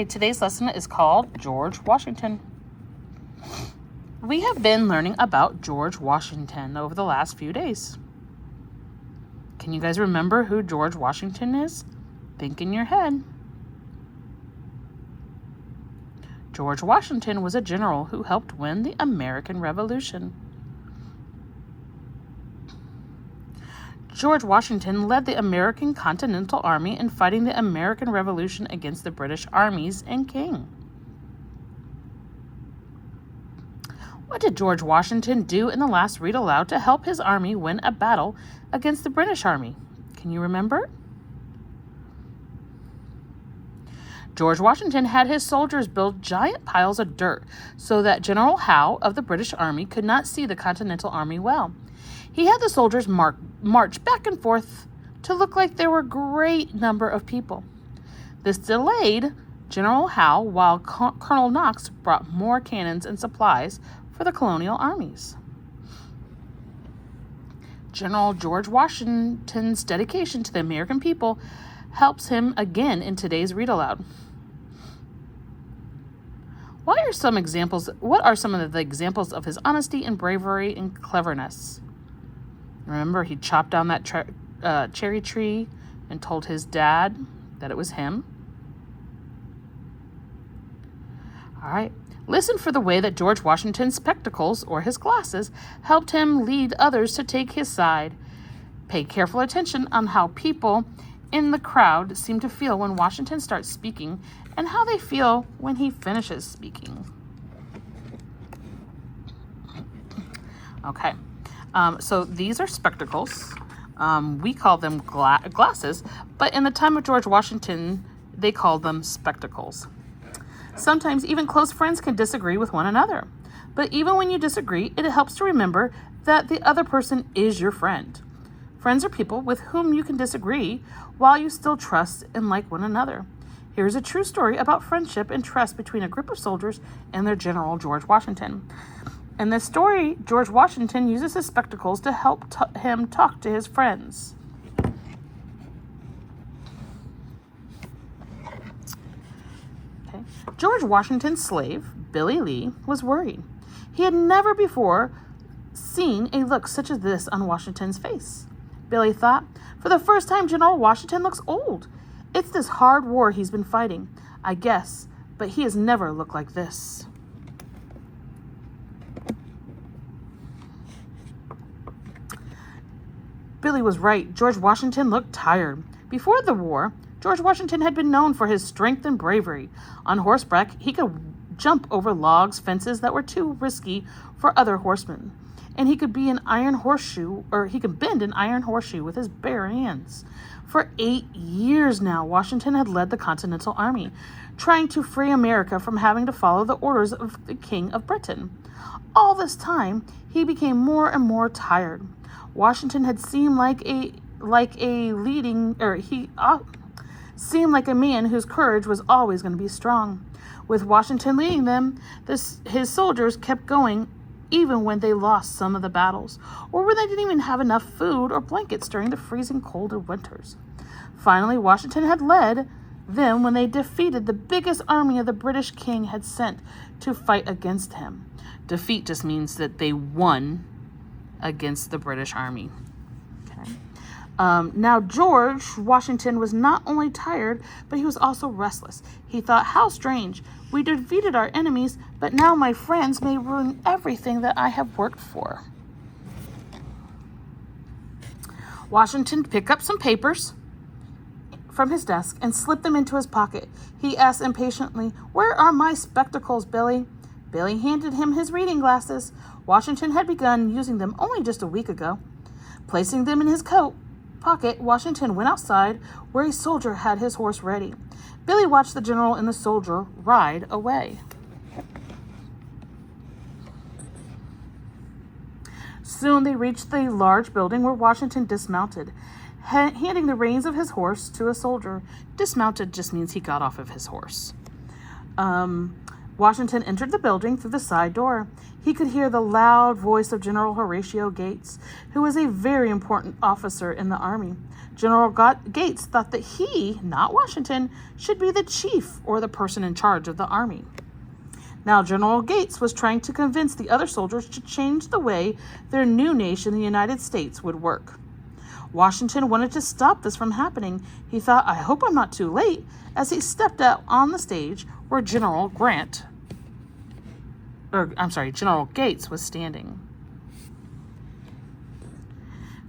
Okay, today's lesson is called George Washington. We have been learning about George Washington over the last few days. Can you guys remember who George Washington is? Think in your head. George Washington was a general who helped win the American Revolution. George Washington led the American Continental Army in fighting the American Revolution against the British armies and king. What did George Washington do in the last read aloud to help his army win a battle against the British army? Can you remember? George Washington had his soldiers build giant piles of dirt so that General Howe of the British Army could not see the Continental Army well. He had the soldiers march back and forth to look like there were a great number of people. This delayed General Howe while Colonel Knox brought more cannons and supplies for the colonial armies. General George Washington's dedication to the American people helps him again in today's read aloud. What are some of the examples of his honesty and bravery and cleverness? Remember, he chopped down that cherry tree and told his dad that it was him. All right. Listen for the way that George Washington's spectacles, or his glasses, helped him lead others to take his side. Pay careful attention on how people in the crowd seem to feel when Washington starts speaking and how they feel when he finishes speaking. Okay, so these are spectacles. We call them glasses, but in the time of George Washington, they called them spectacles. Sometimes even close friends can disagree with one another. But even when you disagree, it helps to remember that the other person is your friend. Friends are people with whom you can disagree while you still trust and like one another. Here's a true story about friendship and trust between a group of soldiers and their general, George Washington. In this story, George Washington uses his spectacles to help him talk to his friends. Okay. George Washington's slave, Billy Lee, was worried. He had never before seen a look such as this on Washington's face. Billy thought, for the first time, General Washington looks old. It's this hard war he's been fighting, I guess, but he has never looked like this. Billy was right. George Washington looked tired. Before the war, George Washington had been known for his strength and bravery. On horseback, he could jump over logs, fences that were too risky for other horsemen. And he could bend an iron horseshoe with his bare hands. For 8 years now, Washington had led the Continental Army, trying to free America from having to follow the orders of the King of Britain. All this time, he became more and more tired. Washington had seemed like a man whose courage was always going to be strong. With Washington leading them, his soldiers kept going even when they lost some of the battles, or when they didn't even have enough food or blankets during the freezing cold of winters. Finally, Washington had led them when they defeated the biggest army of the British king had sent to fight against him. Defeat just means that they won against the British army. Okay. Now, George Washington was not only tired, but he was also restless. He thought, how strange. We defeated our enemies, but now my friends may ruin everything that I have worked for. Washington picked up some papers from his desk and slipped them into his pocket. He asked impatiently, where are my spectacles, Billy? Billy handed him his reading glasses. Washington had begun using them only just a week ago. Placing them in his coat pocket, Washington went outside where a soldier had his horse ready. Billy watched the general and the soldier ride away. Soon they reached the large building where Washington dismounted, handing the reins of his horse to a soldier. Dismounted just means he got off of his horse. Washington entered the building through the side door. He could hear the loud voice of General Horatio Gates, who was a very important officer in the army. General Gates thought that he, not Washington, should be the chief or the person in charge of the army. Now, General Gates was trying to convince the other soldiers to change the way their new nation, the United States, would work. Washington wanted to stop this from happening. He thought, I hope I'm not too late, as he stepped out on the stage where General Gates was standing.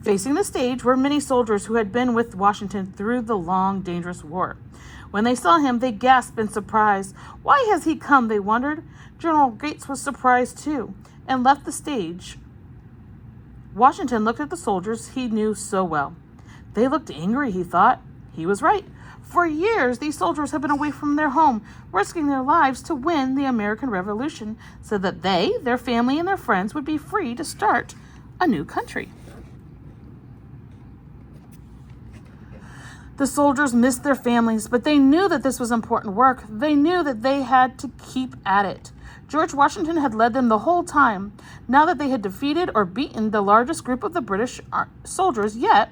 Facing the stage were many soldiers who had been with Washington through the long, dangerous war. When they saw him, they gasped in surprise. Why has he come, they wondered. General Gates was surprised too, and left the stage. Washington looked at the soldiers he knew so well. They looked angry, he thought. He was right. For years, these soldiers had been away from their home, risking their lives to win the American Revolution so that they, their family, and their friends would be free to start a new country. The soldiers missed their families, but they knew that this was important work. They knew that they had to keep at it. George Washington had led them the whole time. Now that they had defeated or beaten the largest group of the British soldiers yet,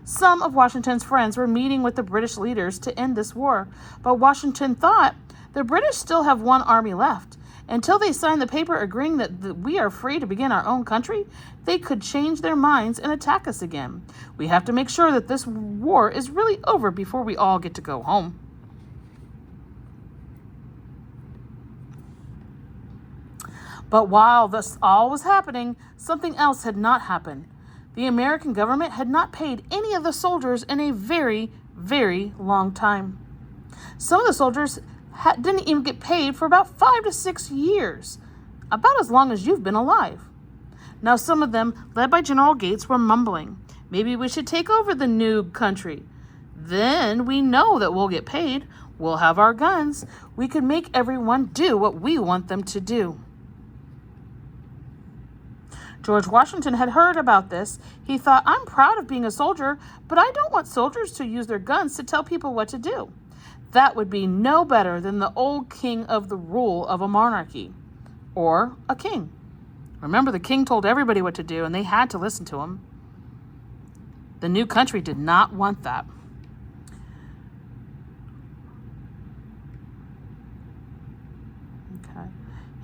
some of Washington's friends were meeting with the British leaders to end this war. But Washington thought, the British still have one army left. Until they sign the paper agreeing that we are free to begin our own country, they could change their minds and attack us again. We have to make sure that this war is really over before we all get to go home. But while this all was happening, something else had not happened. The American government had not paid any of the soldiers in a very, very long time. Some of the soldiers didn't even get paid for about 5 to 6 years, about as long as you've been alive. Now some of them, led by General Gates, were mumbling, maybe we should take over the new country. Then we know that we'll get paid. We'll have our guns. We could make everyone do what we want them to do. George Washington had heard about this. He thought, I'm proud of being a soldier, but I don't want soldiers to use their guns to tell people what to do. That would be no better than the old king of the rule of a monarchy, or a king. Remember, the king told everybody what to do, and they had to listen to him. The new country did not want that. Okay.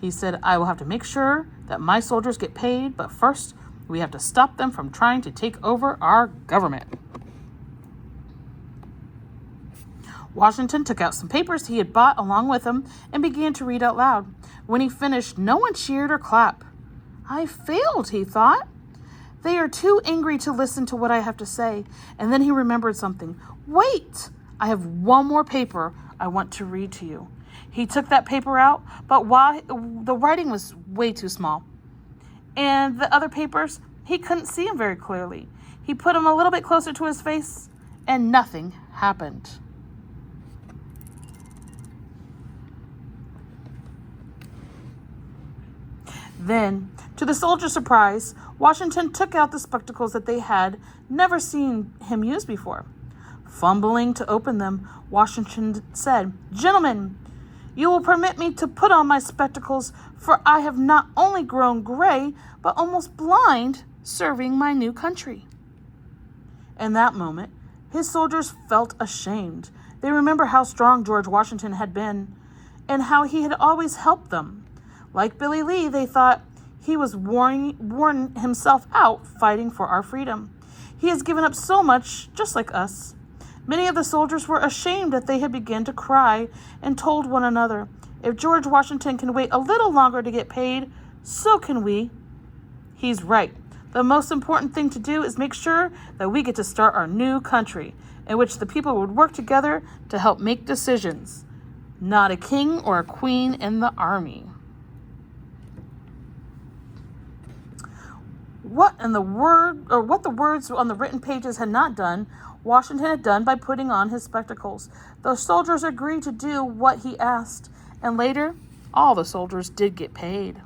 He said, I will have to make sure that my soldiers get paid, but first we have to stop them from trying to take over our government. Washington took out some papers he had bought along with him and began to read out loud. When he finished, no one cheered or clapped. I failed, he thought. They are too angry to listen to what I have to say. And then he remembered something. Wait, I have one more paper I want to read to you. He took that paper out, but while the writing was way too small, and the other papers, he couldn't see them very clearly. He put them a little bit closer to his face, and nothing happened. Then, to the soldiers' surprise, Washington took out the spectacles that they had never seen him use before. Fumbling to open them, Washington said, Gentlemen, you will permit me to put on my spectacles, for I have not only grown gray, but almost blind, serving my new country. In that moment, his soldiers felt ashamed. They remembered how strong George Washington had been, and how he had always helped them. Like Billy Lee, they thought he was worn himself out fighting for our freedom. He has given up so much, just like us. Many of the soldiers were ashamed that they had begun to cry and told one another, if George Washington can wait a little longer to get paid, so can we. He's right. The most important thing to do is make sure that we get to start our new country, in which the people would work together to help make decisions, not a king or a queen in the army. What the words on the written pages had not done, Washington had done by putting on his spectacles. The soldiers agreed to do what he asked, and later, all the soldiers did get paid.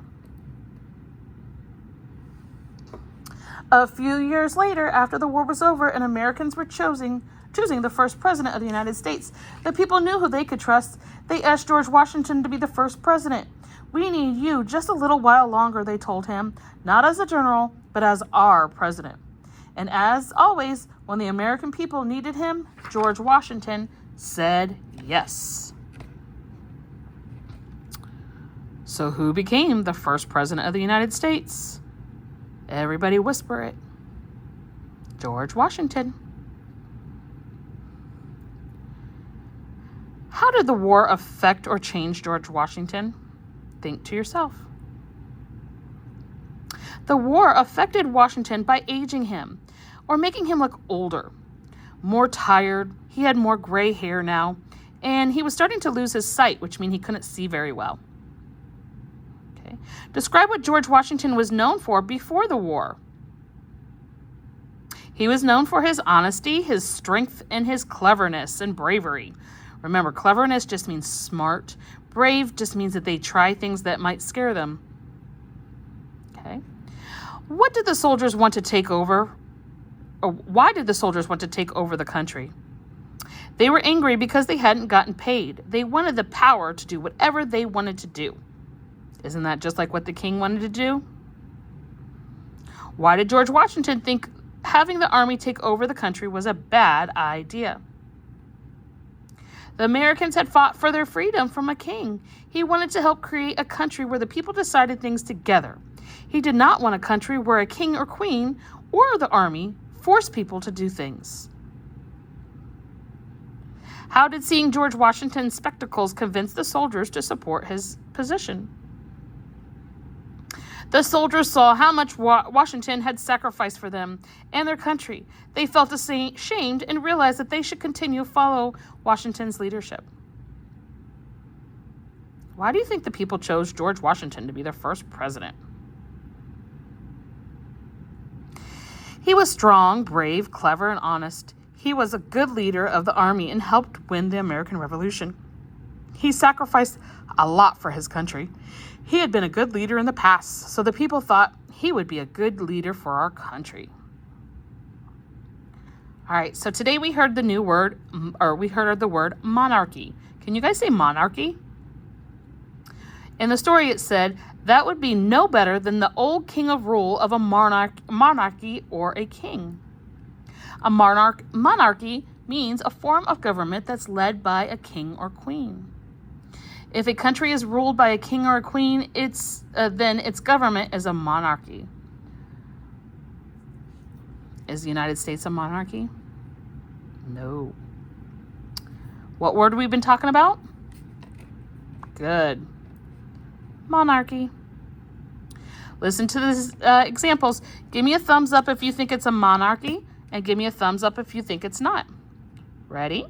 A few years later, after the war was over and Americans were choosing choosing the first president of the United States. The people knew who they could trust. They asked George Washington to be the first president. We need you just a little while longer, they told him, not as a general, but as our president. And as always, when the American people needed him, George Washington said yes. So who became the first president of the United States? Everybody whisper it. George Washington. How did the war affect or change George Washington? Think to yourself. The war affected Washington by aging him, or making him look older, more tired. He had more gray hair now, and he was starting to lose his sight, which means he couldn't see very well. Okay. Describe what George Washington was known for before the war. He was known for his honesty, his strength, and his cleverness and bravery. Remember, cleverness just means smart. Brave just means that they try things that might scare them. Okay. What did the soldiers want to take over? Or why did the soldiers want to take over the country? They were angry because they hadn't gotten paid. They wanted the power to do whatever they wanted to do. Isn't that just like what the king wanted to do? Why did George Washington think having the army take over the country was a bad idea? The Americans had fought for their freedom from a king. He wanted to help create a country where the people decided things together. He did not want a country where a king or queen or the army forced people to do things. How did seeing George Washington's spectacles convince the soldiers to support his position? The soldiers saw how much Washington had sacrificed for them and their country. They felt ashamed and realized that they should continue to follow Washington's leadership. Why do you think the people chose George Washington to be their first president? He was strong, brave, clever, and honest. He was a good leader of the army and helped win the American Revolution. He sacrificed a lot for his country. He had been a good leader in the past, so the people thought he would be a good leader for our country. All right, so today we heard the word monarchy. Can you guys say monarchy? In the story it said, that would be no better than the old king of rule of a monarchy or a king. A monarchy means a form of government that's led by a king or queen. If a country is ruled by a king or a queen, then its government is a monarchy. Is the United States a monarchy? No. What word have we been talking about? Good. Monarchy. Listen to these examples. Give me a thumbs up if you think it's a monarchy, and give me a thumbs up if you think it's not. Ready?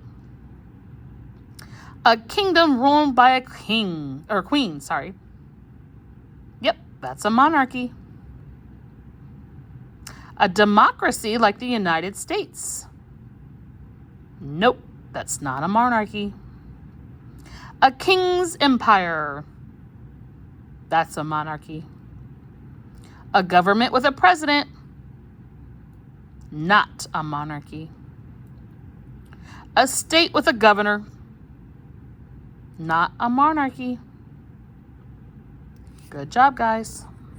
A kingdom ruled by a king or queen, sorry. Yep, that's a monarchy. A democracy like the United States. Nope, that's not a monarchy. A king's empire. That's a monarchy. A government with a president. Not a monarchy. A state with a governor. Not a monarchy. Good job, guys.